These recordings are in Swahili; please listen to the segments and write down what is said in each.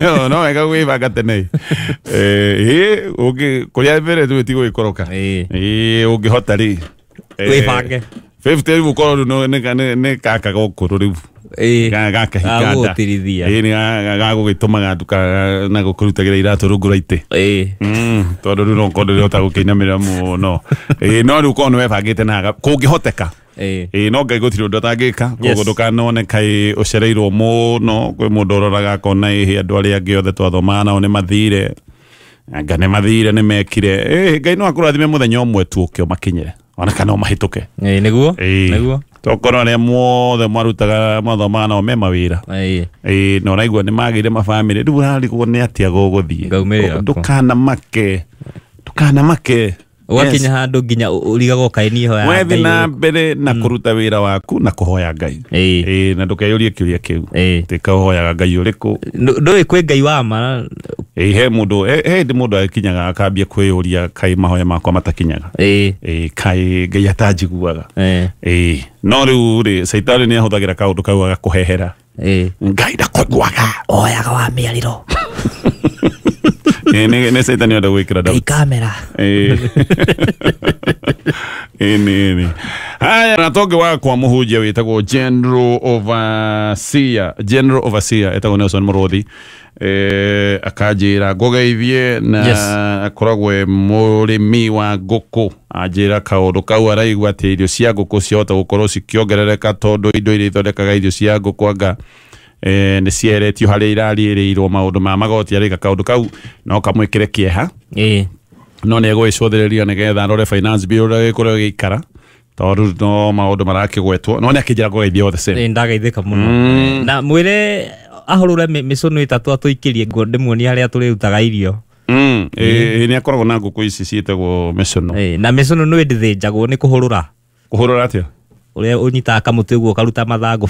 no wega gwĩbanga tene kũrĩa mbere tu tigo ikoroka ũngĩhota rĩ wĩbange 50 rĩu ũkorwo nĩ kaka gũkũrũ rĩu gakahinganda nĩ gagũgĩtũmaga nduka na gũkũrutagĩra iratũ rungu rwa itĩ tondũ rĩu no ũkorwo ndũrĩhota gũkĩinamĩrĩra mũno no rĩu korwo nĩ webangĩte na kũngĩhoteka no ngai gũtirĩ ũndũ atangĩka koguo ndũkanone kaĩ ũcereirwo mũno kwĩ mũndũ ũroraga akona andũ arĩa angĩ othe twathomaga nao nĩ mathire anga nĩ mathire nĩ mekire ngai no akũrathime mũthenya ũmwe tu ũke ũmakinyĩre ona kana ũmahĩtũke nĩguo tokorwo arĩa mothe marutaga mathomaga nao me mawĩra na ũraigua nĩ magĩire mabamĩrĩ rĩu ũrarigwo nĩ atĩa gũgũthiĩ ndũkanamake wakinya handu nginya urigago kaini hoya ngai wethi na mbere na kuruta wira waku na kuhoya ngai na ndukeyurie kiuria kiu tikahoyaga ngai uriku ndui kwi ngai wa ma he mundu ndi mundu akinyaga akambia kwiyuria kai mahoya makwa matakinyaga kai ngai atanjiguaga no riu ri saitani ni ahuthagira kaundu kau agakuhehera ngai ndakuiguaga oyaga wa miariro ne saitani ndo gwikira ndawa kamera haya natonge wakwa muhunjia witagwo General Overseer etagwo Nelson Murothi akanjira ngogeithie na akoragwe murimi wa nguku anjira kaundu kau araigua ati irio cia nguku ciahota gukorwo cikiongerereka tondu indo iria ithondekaga irio cia nguku anga nĩ cieretio harĩa irarĩrĩirwo maũndũ ma magoti arĩ kaundu kau no kamwĩkĩre kĩeha no nĩ egũĩcũthĩrĩria nĩgetha rore finance bill ũrĩa gĩkorwo gĩikara tondũ no maũndũ marakĩgwetwo no nĩ akĩnjĩra ngogeithia othe cere ndageithĩka mũno na mwĩre ahũrũre mĩcũnũ ĩtatũ atũikĩrie ndĩmuonie harĩa tũrĩrutaga irio nĩ akoragwo na ngũkũ ici ciĩtagwo mĩcũnũ na mĩcũnũ nĩ ndĩthĩnjagwo nĩ kũhũrũra atĩa ũrĩa ũnyitaga kamũtĩ ũguo karuta mathangũ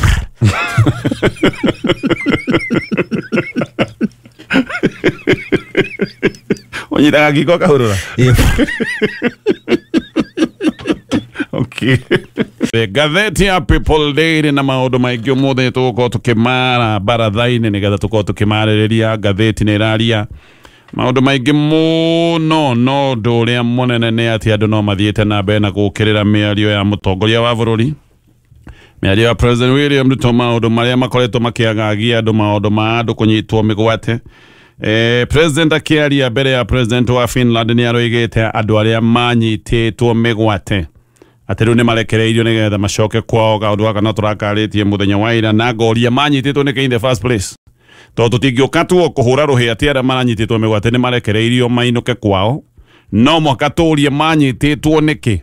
ũnyitaga ngiko kahũrũra okay ngathĩti ya People Daily na maũndũ maingĩ ũmũthĩ tũgũkorwo tũkĩmara baratha-inĩ nĩgetha tũkorwo tũkĩmarĩrĩria ngathĩti nĩ ĩraria maũndũ maingĩ mũno no ũndũ ũrĩa mũnene nĩ atĩ andũ no mathiĩte na mbere na gũkĩrĩra mĩario ya mũtongoria wa bũrũri mĩario ya President William Ruto maũndũ marĩa makoretwo makĩagagia andũ maũndũ ma andũ kũnyitwo mĩgwate President akĩaria mbere ya President wa Finland nĩ aroigĩte andũ arĩa manyitĩtwo mĩgwate atĩ rĩu nĩ marekereirio nĩgetha macoke kwao kaũndũ gaka no tũrakarĩtie mũthenya wa ira na ngoria manyitĩtwo nĩkĩ in the first place tondũ tũtingĩũka tu kũhũra rũhĩ atĩ arĩa maranyitĩtwo mĩgwate nĩ marekereirio mainũke kwao no mwaka tũrie manyitĩtwo nĩkĩ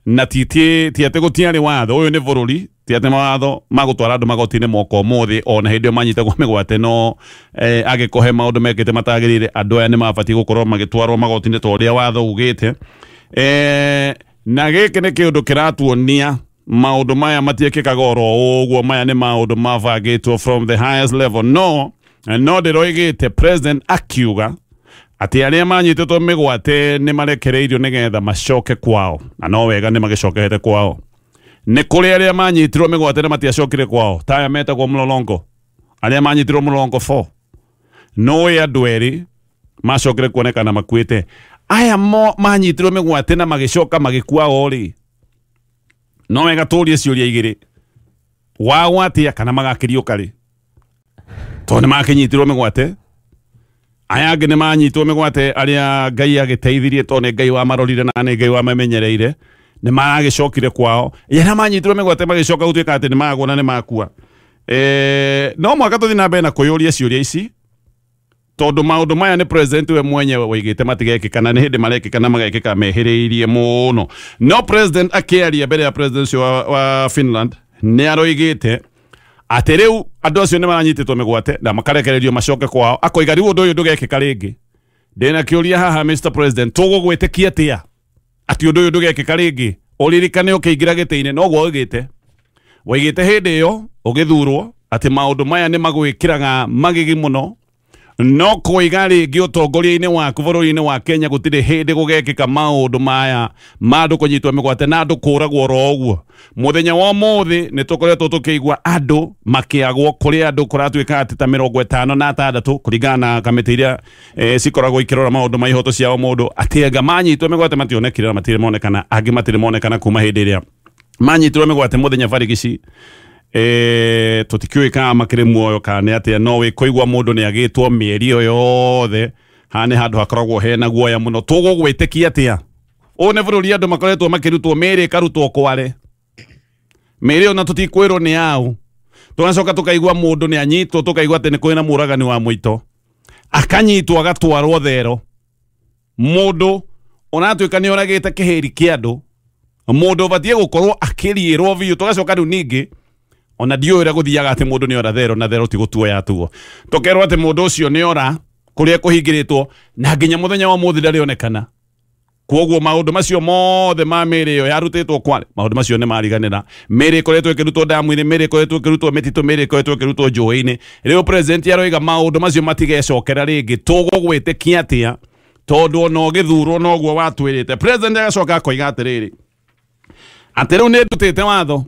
na ti atĩ gũtiarĩ watho ũyũ nĩ bũrũri ti atĩ mawatho magũtwara andũ magoti-inĩ mwaka ũmũthĩ ona hĩndĩ ĩyo manyitagwo mĩgwate no agĩkũhe maũndũ mekĩte matagĩrĩire andũ aya nĩ mabatiĩ gũkorwo magĩtwarwo magoti-inĩ ta ũrĩa watho ugĩte na gĩkĩ nĩ kĩũndũ kĩratuonia maũndũ maya matiĩkĩkaga oro ũguo maya nĩ maũndũ mabangĩtwo from the highest level no ndĩroigĩte president akiuga atĩ arĩa manyitĩtwo mĩgwate nĩ marekereirio nĩgetha macoke kwao na no wega nĩ magĩcokete kwao nĩ kũrĩ arĩa manyitirwo mĩgwate na matiacokire kwao ta aya metagwo Mlolongo arĩa manyitirwo Mlolongo 4 no andũ erĩ macokire kuonekana makuĩte aya manyitirwo mĩgwate na magĩcoka magĩkua rĩ no wega tũrie ciũria igĩrĩ wagwatia kana magakĩriũka rĩ tondũ nĩ makĩnyitirwo mĩgwate aya angĩ nĩ manyitwo mĩgwate arĩa Ngai agĩteithirie tondũ nĩ Ngai wamarorire na nĩ Ngai wamamenyereire nĩ maragĩcokire kwao arĩa manyitirwo mĩgwate magĩcoka gũtuĩka atĩ nĩ magwo na nĩ makua no mwaka tũthiĩ na mbere na kũyũria ciũria ici tondũ maũndũ maya nĩ president we mwenyewe woigĩte matigekĩka na nĩ hĩndĩ marekĩka na magekĩka mehĩrĩirie mũno no president akĩaria mbere ya president wa Finland nĩ aroigĩte atĩ rĩu andũ acio nĩ maranyitĩtwo mĩgwate na makarekererio macoke kwao akoiga rĩu ũndũ ũyũ ndũgekĩka rĩngĩ ndĩna kĩũria haha Mr President tũgũgwĩtĩkia atĩa atĩ ũndũ ũyũ ndũgekĩka rĩngĩ ũririkane ũkĩingĩra gĩtĩ-inĩ noguo woigĩte hĩndĩ ĩyo ũgĩthurwo atĩ maũndũ maya nĩ magwĩkĩraga magigi mũno no kuiga ringi utongoria-ini waku bururi-ini wa Kenya gutire hindi gugekika maundu maya mandu kunyitwo migwate na andu kuragwo ro uguo muthenya wa muthi ni tukoretwo tukigwa andu makiagwo kuri andu kuratuika ati ta 56 kuringana na kamiti iria cikoragwo ikirora maundu ma ihoto ciao mundu atienga manyitwo migwate mationekire na matire monekana angi matire monekana kuma hindi iria manyitirwo migwate muthenya barigici tutikiwe kama makire muoyo kana ati no we koigwa mundu ni agitwo mieri yothe hane handu hakoragwo hena guoya muno tugugwitikia atia one bururi andu makoretwo makirutwo meri karutwo kware meri ona tutikwirwo ni yao tunacoka tukaigwa mundu ni anyitwo tukaigwa ati ni kwina muragani wa muito akanyitwo agatwarwo thero mundu ona tuika ni oragite kiheri kiandu mundu batie gukorwo akiriirwo biu tugacoka riu ningi ona dio ira guthiaga ati mundu ni ora thero na thero ti gutuo yatuo tokerwo ati mundu ucio ni ora kuria kuhingiritwo na nginya muthenya wa muthi ndarionekana kuoguo maundu macio mothe ma meri yo yarutitwo kware maundu macio ni mariganira meri koretwo ikirutwo damu-ini meri koretwo ikirutwo mititu meri koretwo ikirutwo njũĩ-ini riu president yaroiga maundu macio matigecokera ringi tugugwitikia atia tondu ona ugithurwo noguo watwirite president agacoka akoiga atiriri ati riu ni ndutite watho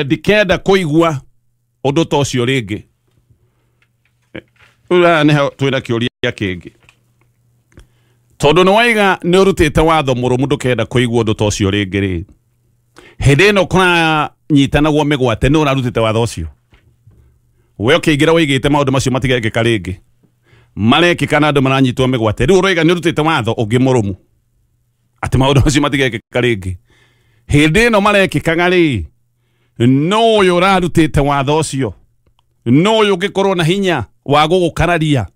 ndikenda kuigwa undu ta ucio ringi neho twina kiuria kingi tondu ni waiga ni urutite watho murumu ndukenda kuigwa undu ta ucio ringi ri hindi ino kuranyitanagwo migwate ni urarutite watho ucio we ukiingira wigite maundu macio matigekika ringi marekika na andu maranyitwo migwate riu uroiga ni urutite watho ungi murumu ati maundu macio matigekika ringi hindi ino marekikaga ri no uyu urarutite watho ucio no uyu ungikorwo na hinya wa gugukararia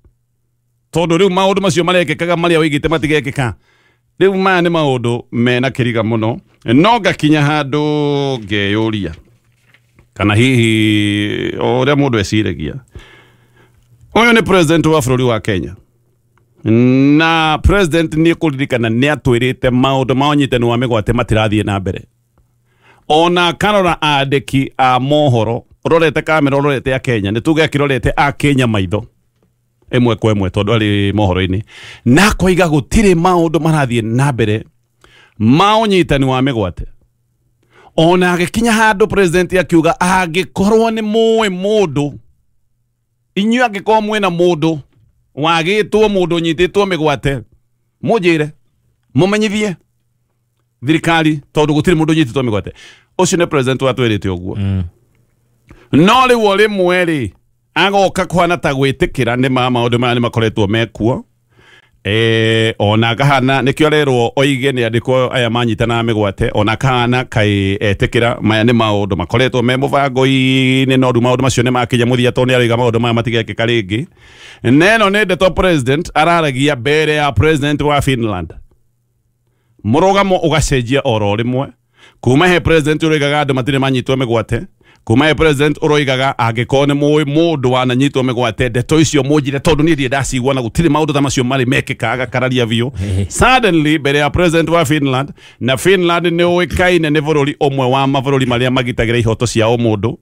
tondu riu maundu macio marekikaga maria wigite matigekika riu maya ni maundu mena kiriga muno no ngakinya handu ngeyuria kana hihi uria mundu eciragia uyu ni president wa bururi wa Kenya na president ni kuririkana ni atwirite maundu ma unyitani wa migwate matirathie na mbere ona karora andiki a mohoro rorete kamera rorete ya Kenya ni tuge akirorete a Kenya maitho emwe kwa emwe tondu ari mohoro-ini na koiga gutire maundu marathie na mbere ma unyitani wa migwate ona agikinya handu president akiuga agikorwo ni muwe mundu inyu agikorwo mwena mundu wagitwo mundu nyititwo migwate mujire mumenyithie thirikari tondu gutire mundu nyititwo migwate ucio ni president watwirite uguo no riu ori mweri agoka kwana ta gwitikira ni maundu maya ni makoretwo mekuo ona kahana nikio rerwo oige ni andiko aya manyitana migwate ona kahana kai etikira maya ni maundu makoretwo me mubango-ini no ru maundu macio ni makinya muthia tondu ariga maundu maya matigekika ringi neno ni ndeto president araragia mbere ya president wa Finland murugamo ugacenjia oro rimwe kuma he president uroigaga andu matire manyitwo migwate kuma he president uroigaga angikorwo ni mundu wananyitwo migwate ndeto icio munjire tondu ni ndacigua na gutire maundu ta macio mari mekikaga kararia biu suddenly mbere ya president wa Finland na Finland ni uikaine ni bururi umwe wa mabururi maria magitagira ihoto ciao mundu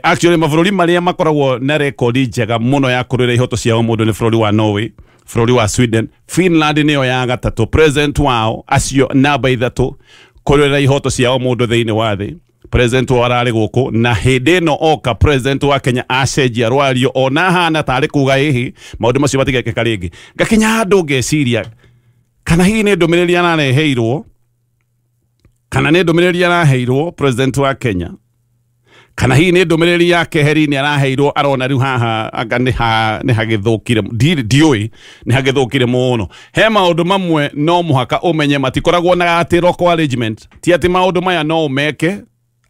actually mabururi maria makoragwo na record njega muno ya kurira ihoto ciao mundu ni bururi wa Norway bururi wa Sweden Finland niyo ya gatatu president wao acio namba ithatu kurira ihoto ciao mundu thiini wa thi president wa arari guku na hindi no oka president wa Kenya acenjia rwario ona hana tari kuga hihi maundu macio matigekeka ringi ngakinya handu ngeciria kana hihi ni ndumiriri arareheirwo kana ni ndumiriri araheirwo president wa Kenya kana hihi ni ndumiriri yake heri ni araheirwo arona riu haha anga ni hagithukire ndioi ni hagithukire muno he maundu mamwe no muhaka umenye matikoragwo na ati local arrangement ti ati maundu maya no umeke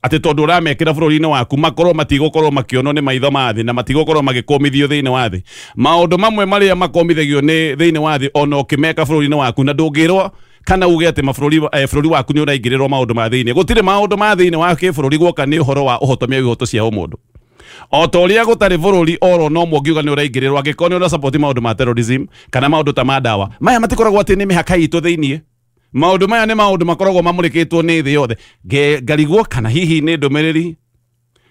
ati tondu uramekira bururi-ini waku makorwo matigokorwo makionwo ni maitho mathi na matigokorwo magikomithio thiini wa thi maundu mamwe maria makomithagio ni thiini wa thi ona ukimeka bururi-ini waku na ndungirwo kana uge ati bururi waku ni uraingirirwo maundu ma thiini gutire maundu ma thiini wa bururi gwoka ni uhoro wa uhotomia wihoto cia mundu otoria gutari bururi oro no mwangiuga ni uraingirirwo angikoni ura support maundu ma terrorism kana maundu ta madawa maya matikoragwo ati ni mihaka itu thiini maundu maya ni maundu makoragwo mamurikitwo ni thi yothe ngarigwo kana hihi ni ndumiriri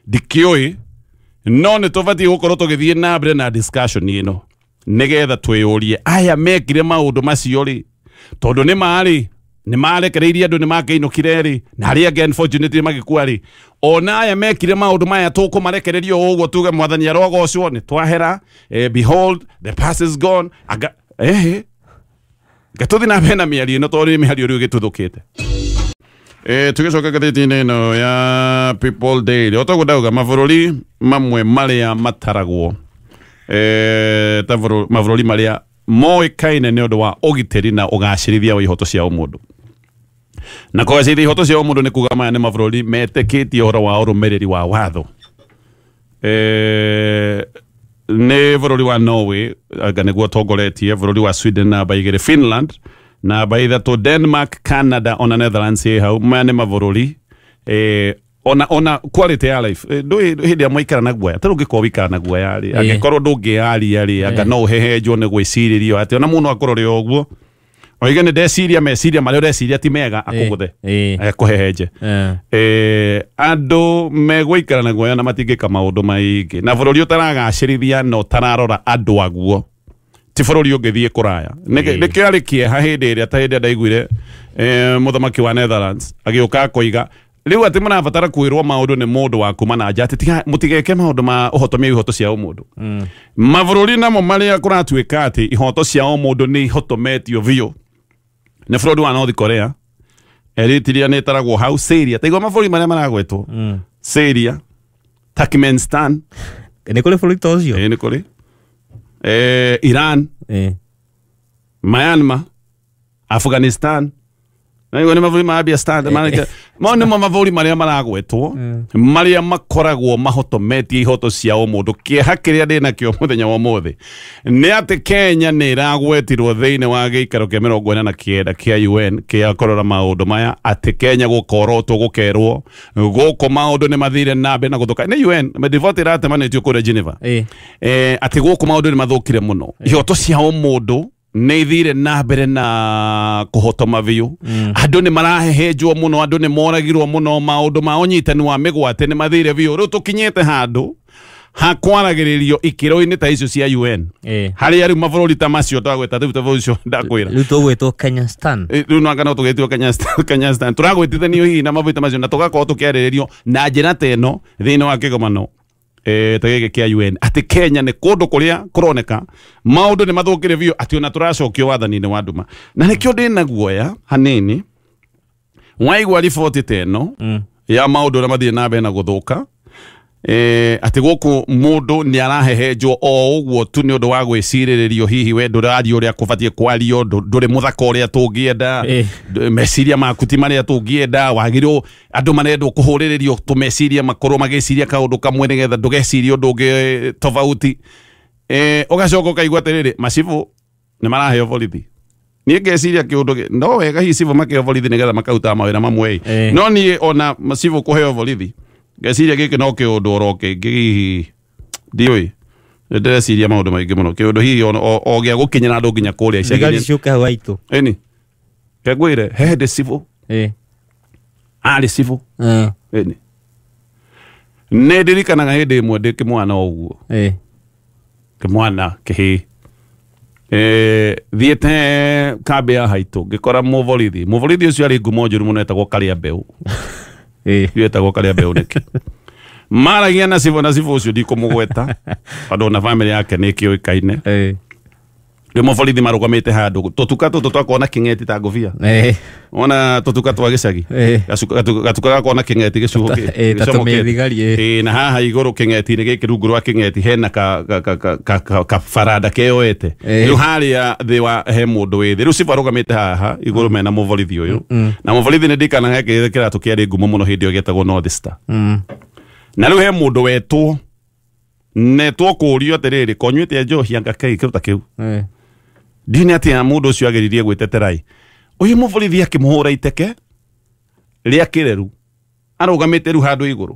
ndikioi no nä tå batiä gå korwo tå gä thiä na mbere na discussion ä no nä getha twä å rie aya mekire maå ndå macio rä tondå nä marekereirie andå nä makä inå kire rä na harä angä unfortunately magä kua rä ona aya mekire maå ndå maya tå kå marekererio å guo tuge mwathani arogocwo nä twahera behold the past is gone gatå thiä na mbere na mä ario ä no tondå nä mä ario rä u gä tuthå kä te tugä coka ngathä-inä ĩno ya People Daily o toguo ndauga mabũrũri mamwe marĩa mataragwo ta mabũrũri marĩa moĩkaine nĩ ũndũ wa ũgitĩri na ũgacĩrithia wa ihoto cia mũndũ na kũgacĩrithia ihoto cia mũndũ nĩ kuga maya nĩ mabũrũri metĩkĩtie ũhoro wa ũrũmĩrĩri wa watho nĩ bũrũri wa Norway anga nĩguo ũtongoretie bũrũri wa Sweden namba 2 Finland namba 3 Denmark Canada ona Netherlands hau maya nĩ mabũrũri ona quality ya life hĩndĩ ya mwaikara na guoya ta rũngĩkorwo wĩikara na guoya rĩ angĩkorwo ndũngĩaria rĩ anga no ũhehenjwo nĩ gwĩcirĩrio atĩ ona mũndũ akorwo rĩ ũguo oiga nĩ ndeciria meciria marĩa ũreciria ti mega akũgũthe akũhehenje andũ megũikara na guoya na matingĩka maũndũ maingĩ na bũrũri ũtaragacĩrithia na ũtararora andũ aguo ti bũrũri ũngĩthiĩ kũraya nĩkĩo arĩ kĩeha hĩndĩ ĩrĩa ta hĩndĩ ĩrĩa ndaiguire mũthamaki wa Netherlands agĩũka akoiga rĩu atĩ mũrabatara kwĩrwo maũndũ nĩ mũndũ wa kuma na nja atĩ mũtigeke maũndũ ma ũhotomia ihoto cia mũndũ mabũrũri namo marĩa kũratuĩka atĩ ihoto cia mũndũ nĩ ihotometio biũ nĩ bũrũri wa North Korea Eritrea nĩ ĩtaragwo hau Syria ta igua mabũrũri marĩa maragwetwo Syria Turkmenistan nĩ kũrĩ bũrũri ta ũcio nĩ kũrĩ Iran Myanmar Afghanistan na igua nĩ mabũrũri marabia stand mau nĩmo mabũrũri marĩa maragwetwo marĩa makoragwo mahotometie ihoto cia mũndũ kĩeha kĩrĩa ndĩ nakĩo mũthenya wa ũmũthĩ nĩ atĩ Kenya nĩ ĩragwetirwo thĩinĩ wa gĩikaro kĩa 49 kĩa UN kĩa kũrora maũndũ maya atĩ Kenya gũkorotwo gũkerwo gũkũ maũndũ nĩ mathire na mbere na gũthũka nĩ UN devote ĩratemanĩtio kũrĩa Geneva atĩ gũkũ maũndũ nĩ mathũkire mũno ihoto cia mũndũ nĩ ithire na mbere na kũhotoma biũ andũ nĩ marahehenjwo mũno andũ nĩ moragirwo mũno maũndũ ma ũnyitani wa mĩgwate nĩ mathire biũ rĩu tũkinyĩte handũ ha kwaragĩrĩrio ikĩro-inĩ ta icio cia UN harĩa rĩu mabũrũri ta macio twagweta rĩu ta bũrũri ũcio ndakwĩra rĩu tũgwĩtwo Kenyastan rĩu no anga no tũgĩtwo Kenyastan tũragwĩtithanio hihi na mabũrũri ta macio na tũgakorwo tũkĩarĩrĩrio na njĩra ta ĩno thĩinĩ wa kĩgomano ta gĩkĩ kĩa UN atĩ Kenya nĩ kũndũ kũrĩa kũroneka maũndũ nĩ mathũkire biũ atĩ ona tũracokio wathani-inĩ wa nduma na nĩkĩo ndĩ na guoya hanini waigua riboti ta ĩno ya maũndũ ũrĩa mathire na mbere na gũthũka atĩ gũkũ mũndũ nĩ arahehenjwo o ũguo tu nĩ ũndũ wa gwĩcirĩrĩrio hihi we ndũraria ũrĩa kũbatiĩ kwario ndũrĩ mũthaka ũrĩa tũngĩenda meciria maku ti marĩa tũngĩenda wagĩrĩirwo andũ marendwo kũhũrĩrĩrio tũmeciria makorwo magĩciria kaũndũ kamwe nĩgetha ndũgecirie ũndũ ũngĩ tofauti ũgacoka ũkaigua atĩrĩrĩ macibũ nĩ maraheo borithi niĩ ngeciria kĩũndũ no wega hihi cibũ makĩheo borithi nĩgetha makaruta mawĩra mamwe no niĩ ona macibũ kũheo borithi ngeciria gĩkĩ no kĩũndũ oro kĩngĩ hihi ndiũĩ ndĩreciria maũndũ maingĩ mũno kĩũndũ hihi o gĩa gũkinyĩra andũ nginya kũrĩa icagi-inĩ ciũke hau haitũ ĩni kengwĩre he ndĩ cibũ arĩ cibũ ĩni nĩ ndirikanaga hĩndĩ ĩmwe ndĩ kĩmwana ũguo kĩmwana kĩhĩ thiĩte kambĩ ya haitũ ngĩkora mũborithi ũcio arĩ ngumo njũru mũno etagwo Karĩa Mbeũ yetagwo Karĩa Mbeũ nĩkĩ maragia na cibũ ũcio ndikũmũgweta tondũ na bamĩrĩ yake nĩ kĩũĩkaine rĩu mũborithi marũgamĩte handũ tũtuka tũtũ twakorwo na kĩng'eti ta ngũbia ona tũtuka twa gĩcagi gatuka gakorwo na kĩng'eti gĩcomokete na haha igũrũ kĩng'eti-inĩ gĩkĩ rungu rwa kĩng'eti hena kabaranda keyoete rĩu harĩa thĩ wa he mũndũ wĩ thĩ rĩu cibũ arũgamĩte haha igũrũ mena mũborithi ũyũ na mũborithi nĩ ndikanaga kĩratũ kĩarĩ ngumo mũno hĩndĩ ĩyo gĩetagwo North Star na rĩu he mũndũ wetwo netwo kũũrio atĩrĩrĩ konyuĩte njohi anga kĩu ta kĩu ndiũ nĩ atĩ mũndũ ũcio agĩririe gwĩtetera ũyũ mũborithi akĩmũhũra iteke rĩa kĩreru arũgamĩte rĩu handũ igũrũ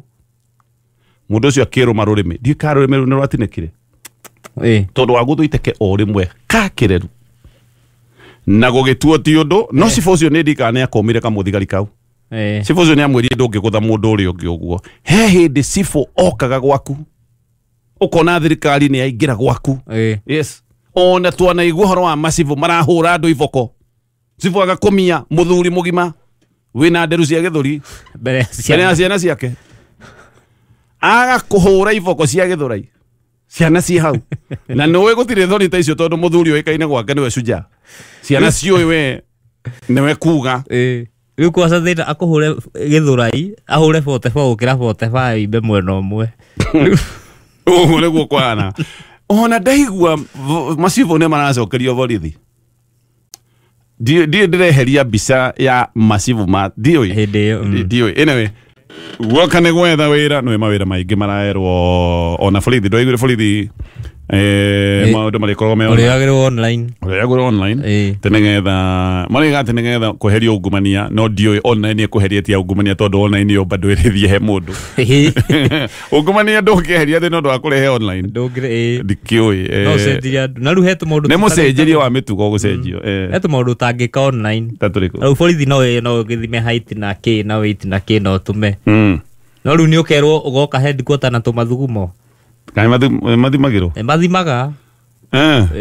mũndũ ũcio akĩrũma rũrĩmĩ ndiũ ka rũrĩmĩ rũu nĩ rwatinĩkire tondũ wa gũthwo iteke o rĩmwe ka kĩreru na gũgĩtuo ti ũndũ no cibũ ũcio nĩ ndikana nĩ akomire kamũthigari kau cibũ ũcio nĩ amwĩrire ndũngĩgũtha mũndũ ũrĩa ũngĩ ũguo he hĩndĩ cibũ okaga gwaku ukona thirikari ni yaingira gwaku yes ona twana igua horo wa massive marahura andu iboko sifu agakomia muthuri mugima wina nderu cia githuri mbere ya ciana ciake agakuhura iboko cia githurai ciana ci hau na nowe gutire thoni ta icio tondu muthuri oikaine gwake niwe cuja ciana cioi we niwe kuga riu kwa thina akuhure githurai ahure 44 ukira 45 imbe mwena umwe uhure guo kwana ona ndaigua massive ne maracokerio borithi ndireheria mbica ya massive ma ndioi anyway wakane gwetha wira no mawira maingi maraerwo ona borithi ndoigire borithi maundu marikorwo me uriagirwo online tenegetha mariga tenegetha kuheria ungumania no ndioi online kuheria tia ungumania tondu online yo bado irithie he mundu ungumania ndungiheria thi no ndo akurehe online ndikioi no sendiria na ru hetu mundu ne mucenjeria wa mitugo gucenjio hetu mundu tangika online taturiko ru borithi no githime height na ki na weight na ki no tume no ru ni ukerwo ugoka headquarter na tumathugumo kai mathimagirwo mathimaga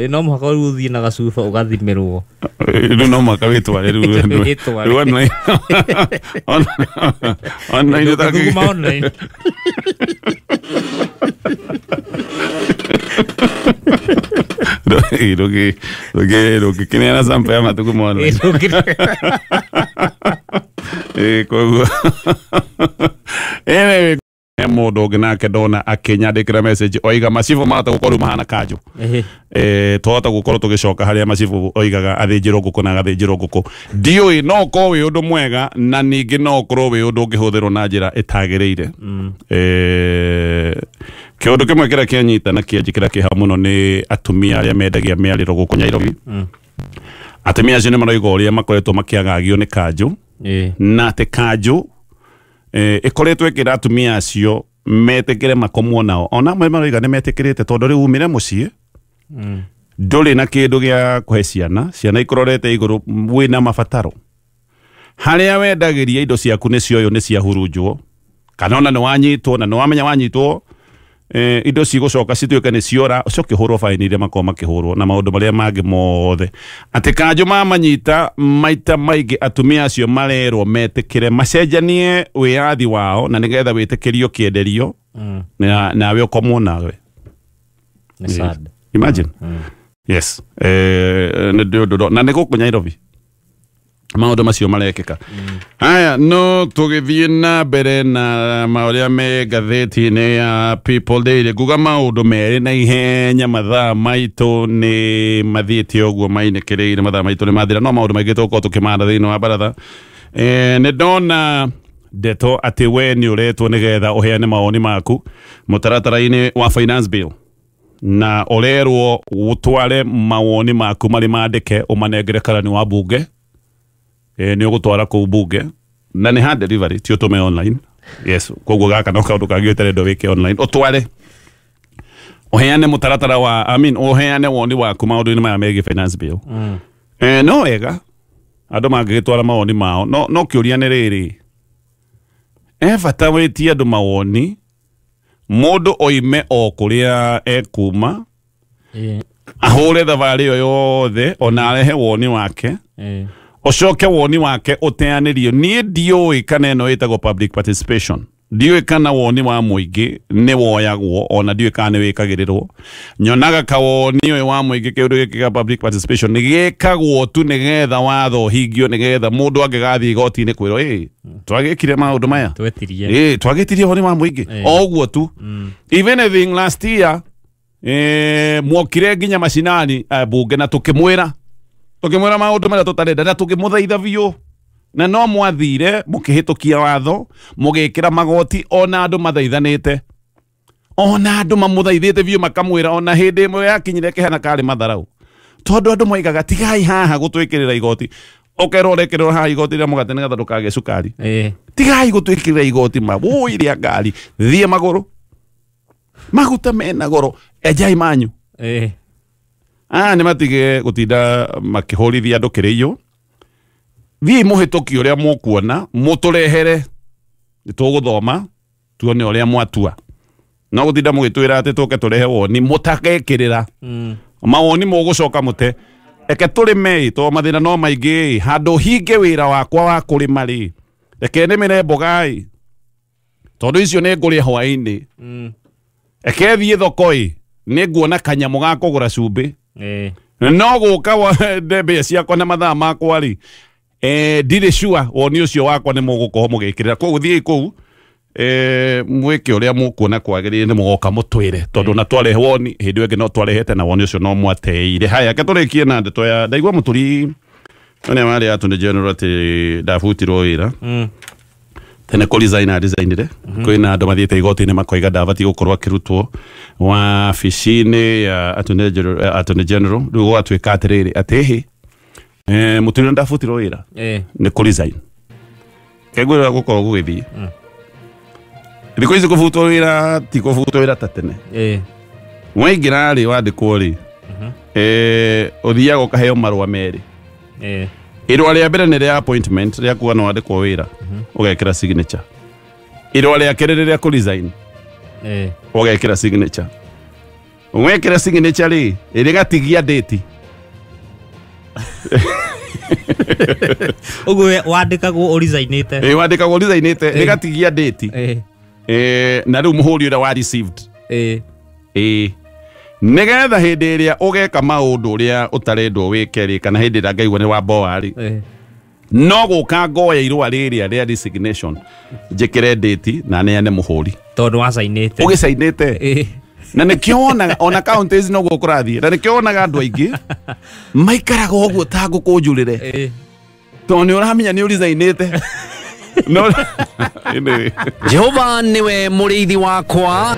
no muhaka ru uthie na gacuba ugathimirwo ru no muhaka witware ru online online tuthuguma online Rogi kini ana sampai ama tuthuguma online koguo mundu ungi nake ndona akinyandikira message oiga massive mata gukorwo mahana kanju twahota gukorwo tugicoka haria massive oigaga athinjirwo nguku na gathinjirwo nguku ndioi no ko wi undu mwega na ningi no korwo wi undu ungihuthirwo na njira itagirire kiundu kimwe kira kianyita na kianjikira kiha muno ni atumia aria mendagia miariro guku Nairobi atumia acio ni maroiga uria makoretwo makiagagio ni kanju na te kanju ikoretwo ikira atumia acio metekire makomwo nao ona mwe maroiga ni metekirite tondu riu umire mucii nduri na kindu gia kuhe ciana ikororete iguru wina mabataro haria wendagiria indo ciaku ni cioyo ni cia hurunjwo kana ona ni wanyitwo na ni wamenya wanyitwo indo cigucoka cituike ni ciora ucoke hurwo faini iria makoma makihurwo na maundu maria mangi mothe ati kanju mamanyita maita maingi atumia acio marerwo metekire macenjanie wiathi wao na nigetha witikirio kienderio nawe ukomwo nawe imagine yes na niguku Nairobi maundu macio marekeka haya no tugithie na mbere na mauria me gatheti-ini ya People Daily guga maundu meri na ihenya mathaa maitu ni mathiite uguo mainikiriire mathaa maitu ni mathira no maundu maingi tuko tukimanda thiini wa baratha ni ndona ndeto ati we ni uretwo nigetha uheane mawoni maku mutaratara-ini wa finance bill na urerwo utware mawoni maku mari mandike umanengere karani wa bunge ni ugutwara ku bunge na ni hand delivery ti utume online yes koguo gaka no kaundu kangiotere ndo wike online utware uheane mutaratara wa uheane woni waku maundu-ini maya megi finance bill no wega andu mangigitwara mawoni mao no kiuria ni riri bata witie andu mawoni mundu oime o kuria ekuma ahure thavari yo yothe ona arehe woni wake ucoke woni wake uteanirio nie ndioi kana ino itagwo public participation ndioi kana woni wa muingi ni woyagwo ona ndioi kana wikagirirwo nyonaga ka woni wa muingi kiundu giki ka public participation ni gekagwo tu nigetha watho hingio nigetha mundu angigathie igoti-ini kwirwo twagikire maundu maya twagitirie woni wa muingi oguo tu even anything last year mwokire nginya macinani bunge na tukimwira maundu maria tutarenda na tukimuthaitha biu na no mwathire mukihitukia watho mugikira magoti ona andu mathaithanite ona andu mamuthaithite biu makamwira ona hindi imwe yakinyire kihana kari matharau tondu andu moigaga tigai haha gutwikirira igoti okerwo rekirwo haha igoti ria mugate nigetha ndukage cukari tigai gutwikirira igoti iria ngari thie maguru maguta mena goro ejai manyu ni matige gutinda makihorithia andu kiriyo thii muhituki uria mukuona muturehere nituguthoma tuone uria mwatua no gutinda mugitwira ati tuke turehe woni mutakekirira mawoni mugucoka mute eke turime to mathina no maingi handu hinge wira wakwa wa kurima ri eke nimire mbogai tondu icio ni nguria hwaini eke thie thokoi ni nguona kanyamu ga kugura cumbi no guka ndembe ciakwa na mathaa makwa ri ndire sure woni ucio wakwa ni mugukorwo mugikirira koguo thie kou mweke uria mukuona kwagirire ni mugoka mutwire tondu na tware woni hindi wengi no twarehete na woni ucio no mwateire haya keturikie na ndeto ya ndaigwa muturi ne mari Attorney General ti ndabutirwo wira tene ko designire kwina andu mathiete igoti-ini makoiga ndabati gukorwo akirutwo wabici-ini ya Attorney General riu gwatuika atiriri ati muturi ndabutirwo wira ni ko resign kegwira gukorwo gugithii Thiko ici kubutwo wira ti kubutwo wira ta tene waingira ri wandikwo ri uthiaga ukaheo marua meri irwa ria mbere ni ria appointment ria kuga no wandikwo wira ugekira signature irwa ria kere ria ku resign ugekira signature wekira signature ri irigatigia date Ugo wandikagwo originate wandikagwo originate rigatigia date na riu muhuri uria wa received nigetha hindi iria ugeka maundu uria utarendwo wike ri kana hindi iria ngaigua ni wa boa ri no guka ngoya irua riria ria resignation njikire date na neane muhuri tondu wa signite ugisainite na nikionaga ona counties no gukurathie na nikionaga andu aingi maikaraga uguo ta ngukunjurire tondu uramenya ni urisainite Jehova niwe muriithi wakwa